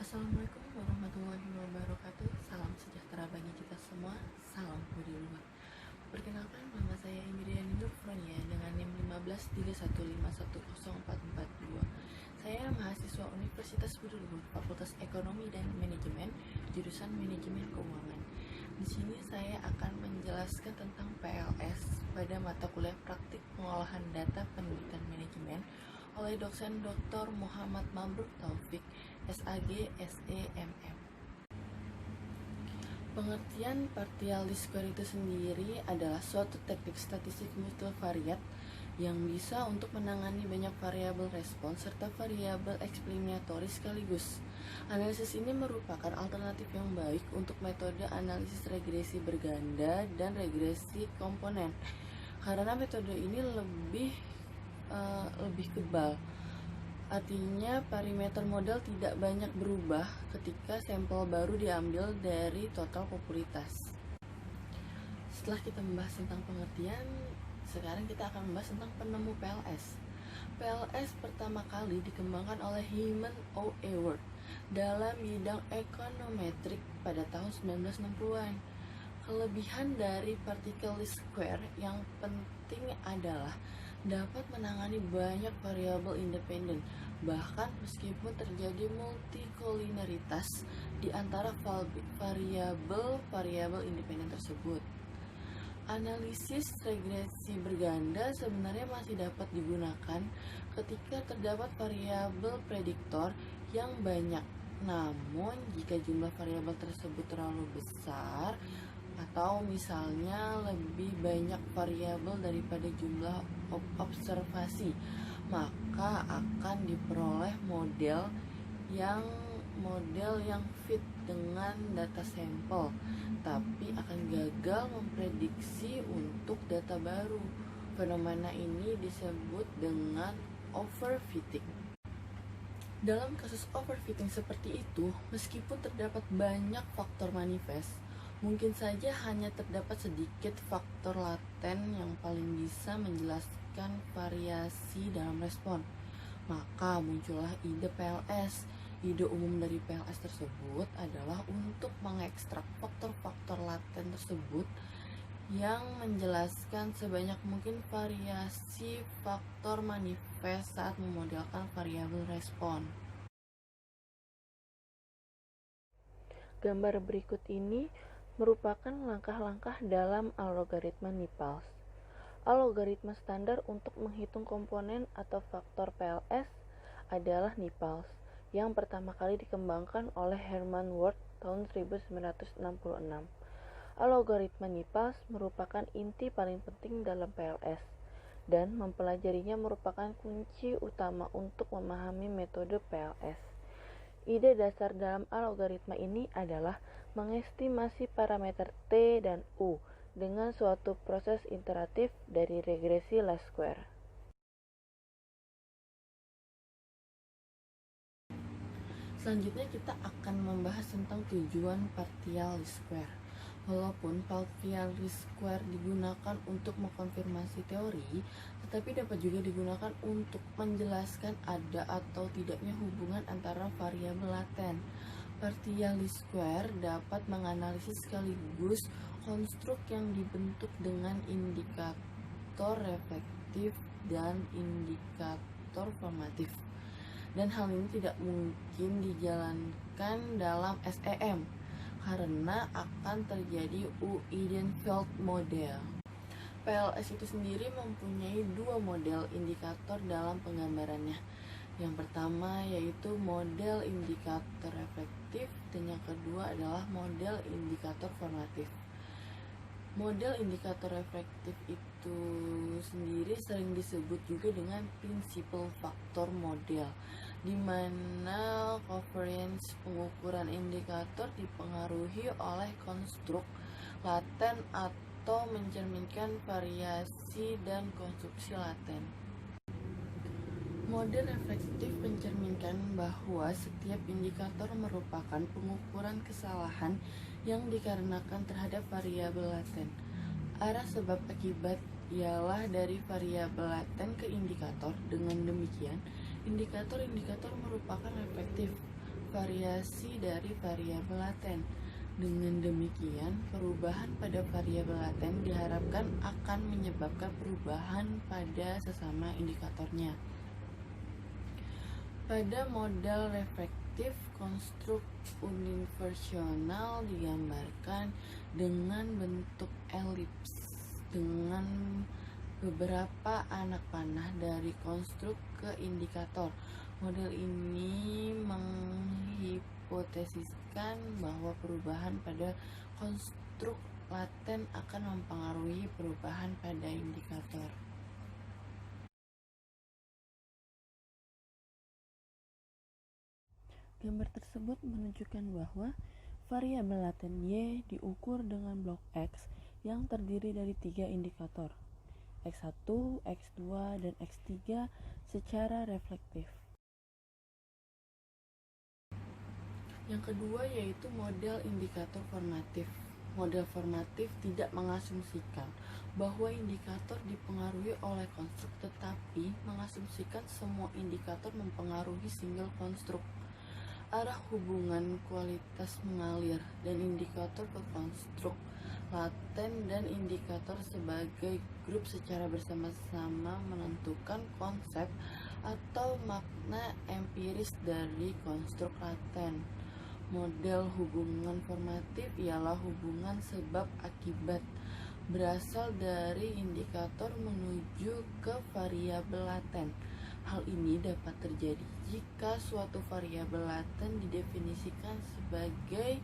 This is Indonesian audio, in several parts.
Assalamualaikum warahmatullahi wabarakatuh. Salam sejahtera bagi kita semua. Salam budi luhur. Perkenalkan, nama saya Indriani Nurfronia dengan NIM 15315104442. Saya mahasiswa Universitas Budi Luhur, Fakultas Ekonomi dan Manajemen, jurusan Manajemen Keuangan. Di sini saya akan menjelaskan tentang PLS pada mata kuliah praktik pengolahan data pendidikan manajemen oleh dosen Dr. Muhammad Mabruk Taufik, SAG, SEMM. Pengertian partial least square itu sendiri adalah suatu teknik statistik multivariat yang bisa untuk menangani banyak variabel respons serta variabel eksplanatory sekaligus. Analisis ini merupakan alternatif yang baik untuk metode analisis regresi berganda dan regresi komponen, karena metode ini lebih kebal. Artinya parameter model tidak banyak berubah ketika sampel baru diambil dari total popularitas. Setelah kita membahas tentang pengertian, sekarang kita akan membahas tentang penemu PLS. PLS pertama kali dikembangkan oleh Hyman O. Ewert dalam bidang ekonometrik pada tahun 1960-an. Kelebihan dari particle least square yang penting adalah dapat menangani banyak variabel independen, bahkan meskipun terjadi multikoliniaritas di antara variabel independen tersebut. Analisis regresi berganda sebenarnya masih dapat digunakan ketika terdapat variabel prediktor yang banyak. Namun, jika jumlah variabel tersebut terlalu besar, atau misalnya lebih banyak variabel daripada jumlah observasi, maka akan diperoleh model yang fit dengan data sampel, tapi akan gagal memprediksi untuk data baru. Fenomena ini disebut dengan overfitting. Dalam kasus overfitting seperti itu, meskipun terdapat banyak faktor manifest, mungkin saja hanya terdapat sedikit faktor laten yang paling bisa menjelaskan variasi dalam respon. Maka muncullah ide PLS. Ide umum dari PLS tersebut adalah untuk mengekstrak faktor-faktor laten tersebut yang menjelaskan sebanyak mungkin variasi faktor manifest saat memodelkan variabel respon. Gambar berikut ini merupakan langkah-langkah dalam algoritma Nipals. Algoritma standar untuk menghitung komponen atau faktor PLS adalah Nipals, yang pertama kali dikembangkan oleh Herman Ward tahun 1966. Algoritma Nipals merupakan inti paling penting dalam PLS, dan mempelajarinya merupakan kunci utama untuk memahami metode PLS. Ide dasar dalam algoritma ini adalah mengestimasi parameter T dan U dengan suatu proses iteratif dari regresi least square. Selanjutnya kita akan membahas tentang tujuan partial least square. Walaupun partial least square digunakan untuk mengkonfirmasi teori, tetapi dapat juga digunakan untuk menjelaskan ada atau tidaknya hubungan antara variabel laten. Partial least square dapat menganalisis sekaligus konstruk yang dibentuk dengan indikator reflektif dan indikator formatif. Dan hal ini tidak mungkin dijalankan dalam SEM karena akan terjadi Uiden-Feld model. PLS itu sendiri mempunyai dua model indikator dalam penggambarannya. Yang pertama yaitu model indikator reflektif, dan yang kedua adalah model indikator formatif. Model indikator reflektif itu sendiri sering disebut juga dengan prinsipal faktor model, di mana covariance pengukuran indikator dipengaruhi oleh konstruk laten atau mencerminkan variasi dan konstruksi laten. Model reflektif mencerminkan bahwa setiap indikator merupakan pengukuran kesalahan yang dikarenakan terhadap variabel laten. Arah sebab akibat ialah dari variabel laten ke indikator. Dengan demikian, indikator-indikator merupakan reflektif. variasi dari variabel laten. Dengan demikian, perubahan pada variabel laten diharapkan akan menyebabkan perubahan pada sesama indikatornya. Pada model reflektif, konstruk universional digambarkan dengan bentuk elips dengan beberapa anak panah dari konstruk ke indikator. Model ini menghipotesiskan bahwa perubahan pada konstruk laten akan mempengaruhi perubahan pada indikator. Gambar tersebut menunjukkan bahwa variabel laten Y diukur dengan blok X yang terdiri dari 3 indikator, X1, X2, dan X3 secara reflektif. Yang kedua yaitu model indikator formatif. Model formatif tidak mengasumsikan bahwa indikator dipengaruhi oleh konstruk, tetapi mengasumsikan semua indikator mempengaruhi single konstruk. Arah hubungan kualitas mengalir dan indikator ke konstruk laten dan indikator sebagai grup secara bersama-sama menentukan konsep atau makna empiris dari konstruk laten. Model hubungan formatif ialah hubungan sebab akibat berasal dari indikator menuju ke variabel laten. Hal ini dapat terjadi jika suatu variabel laten didefinisikan sebagai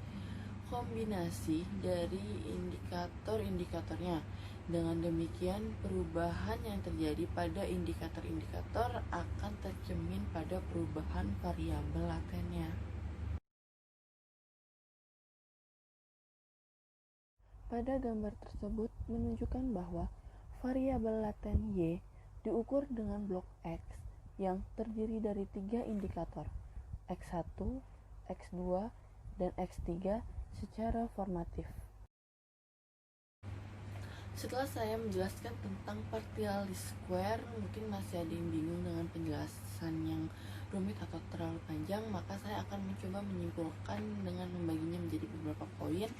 kombinasi dari indikator-indikatornya. Dengan demikian, perubahan yang terjadi pada indikator-indikator akan tercermin pada perubahan variabel latennya. Pada gambar tersebut menunjukkan bahwa variabel laten Y diukur dengan blok X yang terdiri dari 3 indikator, X1, X2, dan X3 secara formatif. Setelah saya menjelaskan tentang partial least square, mungkin masih ada yang bingung dengan penjelasan yang rumit atau terlalu panjang, maka saya akan mencoba menyimpulkan dengan membaginya menjadi beberapa poin.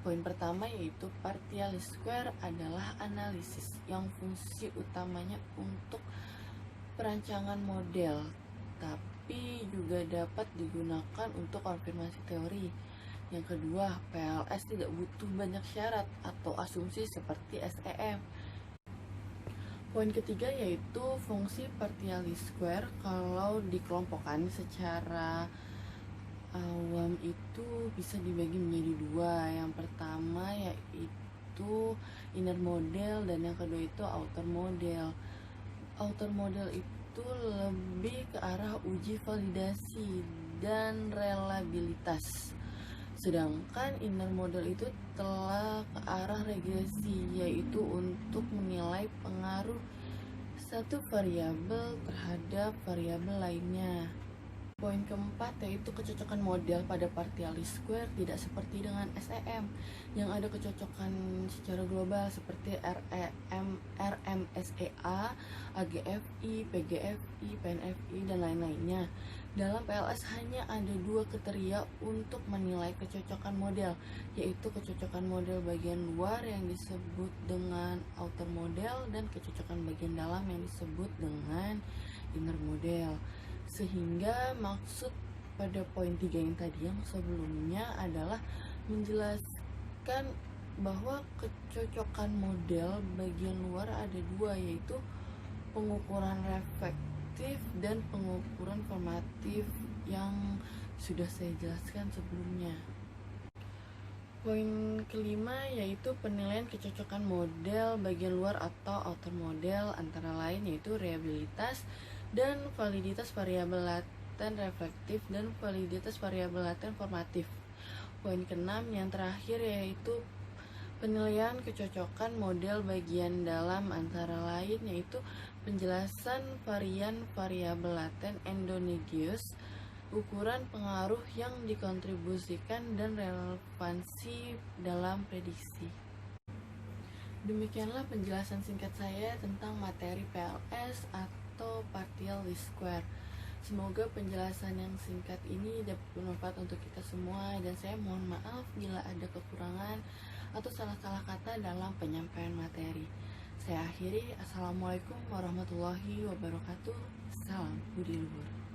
Poin pertama yaitu partial least square adalah analisis yang fungsi utamanya untuk perancangan model, tapi juga dapat digunakan untuk konfirmasi teori. Yang kedua, PLS tidak butuh banyak syarat atau asumsi seperti SEM. Poin ketiga yaitu fungsi partial least square kalau dikelompokkan secara awam itu bisa dibagi menjadi dua. Yang pertama yaitu inner model dan yang kedua itu outer model. Outer model itu lebih ke arah uji validasi dan reliabilitas, sedangkan inner model itu telah ke arah regresi, yaitu untuk menilai pengaruh satu variabel terhadap variabel lainnya. Poin keempat yaitu kecocokan model pada partial least square tidak seperti dengan SEM yang ada kecocokan secara global seperti RMSEA, AGFI, PGFI, PNFI, dan lain-lainnya. Dalam PLS hanya ada 2 kriteria untuk menilai kecocokan model, yaitu kecocokan model bagian luar yang disebut dengan outer model dan kecocokan bagian dalam yang disebut dengan inner model. Sehingga maksud pada poin 3 yang tadi yang sebelumnya adalah menjelaskan bahwa kecocokan model bagian luar ada 2, yaitu pengukuran reflektif dan pengukuran formatif yang sudah saya jelaskan sebelumnya. Poin kelima yaitu penilaian kecocokan model bagian luar atau outer model antara lain yaitu reliabilitas dan validitas variabel laten reflektif dan validitas variabel laten formatif. Poin keenam yang terakhir yaitu penilaian kecocokan model bagian dalam antara lain yaitu penjelasan varian variabel laten endogenous, ukuran pengaruh yang dikontribusikan dan relevansi dalam prediksi. Demikianlah penjelasan singkat saya tentang materi PLS atau partial least square. Semoga penjelasan yang singkat ini dapat bermanfaat untuk kita semua, dan saya mohon maaf bila ada kekurangan atau salah-salah kata dalam penyampaian materi. Saya akhiri, Assalamualaikum warahmatullahi wabarakatuh. Salam budi luhur.